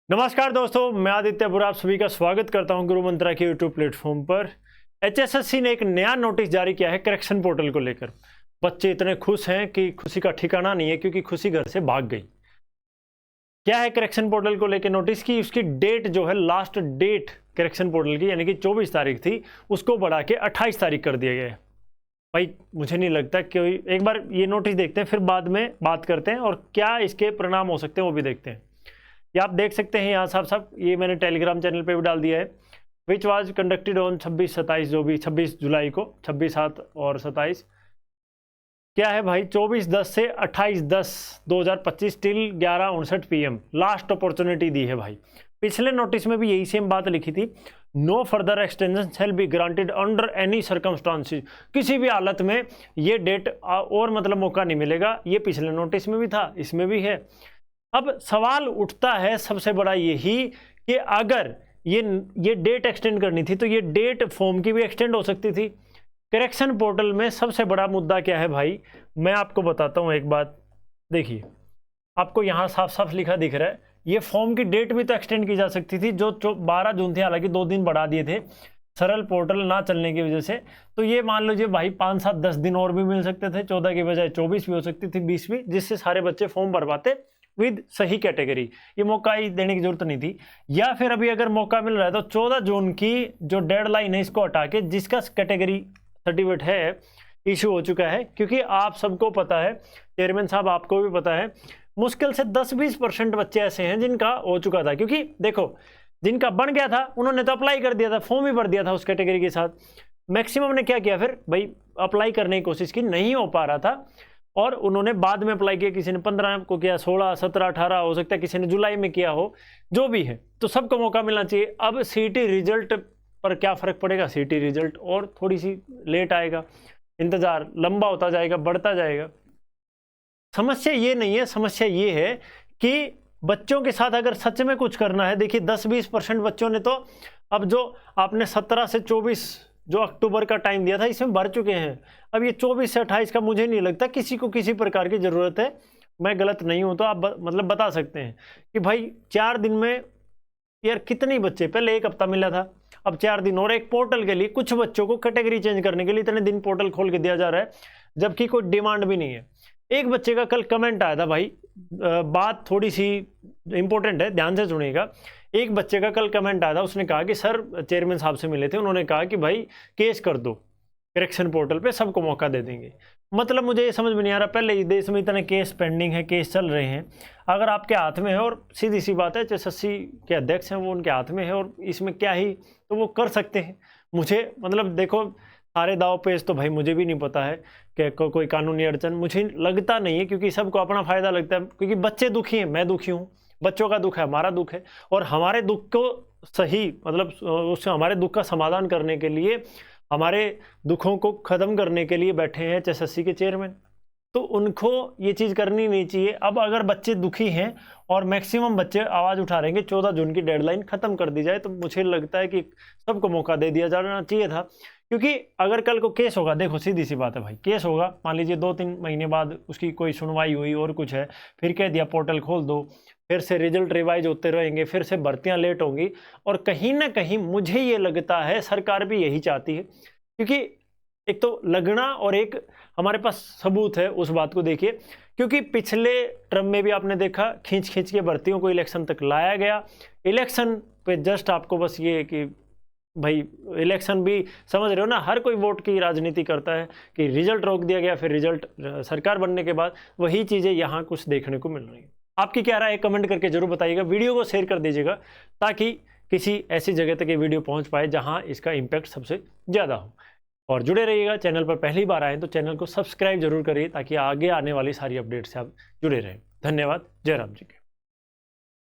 नमस्कार दोस्तों, मैं आदित्य बुरा आप सभी का स्वागत करता हूं गुरु मंत्रा के यूट्यूब प्लेटफॉर्म पर। एचएसएससी ने एक नया नोटिस जारी किया है करेक्शन पोर्टल को लेकर। बच्चे इतने खुश हैं कि खुशी का ठिकाना नहीं है, क्योंकि खुशी घर से भाग गई। क्या है करेक्शन पोर्टल को लेकर नोटिस की? उसकी डेट जो है, लास्ट डेट करेक्शन पोर्टल की यानी कि 24 तारीख थी, उसको बढ़ा के 28 तारीख कर दिया गया है। भाई मुझे नहीं लगता कि एक बार ये नोटिस देखते हैं, फिर बाद में बात करते हैं और क्या इसके परिणाम हो सकते हैं वो भी देखते हैं। ये आप देख सकते हैं यहाँ साफ ये मैंने टेलीग्राम चैनल पे भी डाल दिया है। विच वाज कंडक्टेड ऑन 26-27 जो भी 26 जुलाई को, 26/7 और 27 क्या है भाई, 24/10 से 28/10/2025 टिल 11:59 PM लास्ट अपॉर्चुनिटी दी है भाई। पिछले नोटिस में भी यही सेम बात लिखी थी, no further extension shall be granted under any circumstances. किसी भी हालत में ये डेट और मतलब मौका नहीं मिलेगा। ये पिछले नोटिस में भी था, इसमें भी है। अब सवाल उठता है सबसे बड़ा यही कि अगर ये डेट एक्सटेंड करनी थी तो ये डेट फॉर्म की भी एक्सटेंड हो सकती थी। करेक्शन पोर्टल में सबसे बड़ा मुद्दा क्या है भाई, मैं आपको बताता हूं एक बात। देखिए, आपको यहां साफ साफ लिखा दिख रहा है, ये फॉर्म की डेट भी तो एक्सटेंड की जा सकती थी, जो 12 जून थी, हालांकि 2 दिन बढ़ा दिए थे सरल पोर्टल ना चलने की वजह से। तो ये मान लीजिए भाई 5, 7, 10 दिन और भी मिल सकते थे, 14 की बजाय 24 भी हो सकती थी, 20 भी, जिससे सारे बच्चे फॉर्म भर पाते विद सही कैटेगरी। ये मौका ही देने की जरूरत नहीं थी। या फिर अभी अगर मौका मिल रहा है तो 14 जून की जो डेडलाइन है इसको हटा के जिसका कैटेगरी सर्टिफिकेट है इशू हो चुका है, क्योंकि आप सबको पता है, चेयरमैन साहब आपको भी पता है, मुश्किल से 10-20% बच्चे ऐसे हैं जिनका हो चुका था। क्योंकि देखो, जिनका बन गया था उन्होंने तो अप्लाई कर दिया था, फॉर्म ही भर दिया था उस कैटेगरी के साथ। मैक्सिमम ने क्या किया फिर भाई, अप्लाई करने की कोशिश की, नहीं हो पा रहा था और उन्होंने बाद में अप्लाई किया। किसी ने 15 को किया, 16, 17, 18 हो सकता है, किसी ने जुलाई में किया हो, जो भी है। तो सबको मौका मिलना चाहिए। अब सीईटी रिजल्ट पर क्या फर्क पड़ेगा? सीईटी रिजल्ट और थोड़ी सी लेट आएगा, इंतजार लंबा होता जाएगा, बढ़ता जाएगा। समस्या ये नहीं है, समस्या ये है कि बच्चों के साथ अगर सच में कुछ करना है, देखिए 10-20% बच्चों ने तो अब जो आपने 17 से 24 जो अक्टूबर का टाइम दिया था इसमें भर चुके हैं। अब ये 24 से 28 का मुझे नहीं लगता किसी को किसी प्रकार की ज़रूरत है। मैं गलत नहीं हूं तो आप मतलब बता सकते हैं कि भाई 4 दिन में यार कितने बच्चे, पहले 1 हफ्ता मिला था, अब 4 दिन और एक पोर्टल के लिए कुछ बच्चों को कैटेगरी चेंज करने के लिए इतने दिन पोर्टल खोल के दिया जा रहा है, जबकि कोई डिमांड भी नहीं है। एक बच्चे का कल कमेंट आया था भाई, बात थोड़ी सी इंपॉर्टेंट है, ध्यान से सुनिएगा। एक बच्चे का कल कमेंट आया था, उसने कहा कि सर, चेयरमैन साहब से मिले थे, उन्होंने कहा कि भाई केस कर दो करेक्शन पोर्टल पे, सबको मौका दे देंगे। मतलब मुझे ये समझ में नहीं आ रहा, पहले ही देश में इतने केस पेंडिंग है, केस चल रहे हैं, अगर आपके हाथ में है, और सीधी सी बात है एचएसएससी के अध्यक्ष हैं वो उनके हाथ में है, और इसमें क्या ही तो वो कर सकते हैं। मुझे मतलब देखो, सारे दाव पेच तो भाई मुझे भी नहीं पता है कि कोई कानूनी अड़चन मुझे लगता नहीं है, क्योंकि सबको अपना फायदा लगता है, क्योंकि बच्चे दुखी हैं, मैं दुखी हूँ, बच्चों का दुख है, हमारा दुख है, और हमारे दुख को सही मतलब उससे हमारे दुख का समाधान करने के लिए, हमारे दुखों को खत्म करने के लिए बैठे हैं एचएसएससी के चेयरमैन। तो उनको ये चीज़ करनी नहीं चाहिए। अब अगर बच्चे दुखी हैं और मैक्सिमम बच्चे आवाज़ उठा रहे हैं कि 14 जून की डेडलाइन खत्म कर दी जाए, तो मुझे लगता है कि सबको मौका दे दिया जाना चाहिए था। क्योंकि अगर कल को केस होगा, देखो सीधी सी बात है भाई, केस होगा, मान लीजिए 2-3 महीने बाद उसकी कोई सुनवाई हुई और कुछ है, फिर कह दिया पोर्टल खोल दो, फिर से रिजल्ट रिवाइज होते रहेंगे, फिर से भर्तियां लेट होंगी, और कहीं ना कहीं मुझे ये लगता है सरकार भी यही चाहती है। क्योंकि एक तो लगना और एक हमारे पास सबूत है, उस बात को देखिए। क्योंकि पिछले टर्म में भी आपने देखा, खींच खींच के भर्तियों को इलेक्शन तक लाया गया। इलेक्शन पे जस्ट आपको बस ये कि भाई इलेक्शन भी समझ रहे हो ना, हर कोई वोट की राजनीति करता है कि रिजल्ट रोक दिया गया, फिर रिजल्ट सरकार बनने के बाद वही चीज़ें यहाँ कुछ देखने को मिल रही है। आपकी क्या राय है कमेंट करके जरूर बताइएगा, वीडियो को शेयर कर दीजिएगा, ताकि किसी ऐसी जगह तक ये वीडियो पहुँच पाए जहाँ इसका इम्पैक्ट सबसे ज़्यादा हो। और जुड़े रहिएगा, चैनल पर पहली बार आए तो चैनल को सब्सक्राइब जरूर करिए, ताकि आगे आने वाली सारी अपडेट से आप जुड़े रहें। धन्यवाद। जय राम जी की।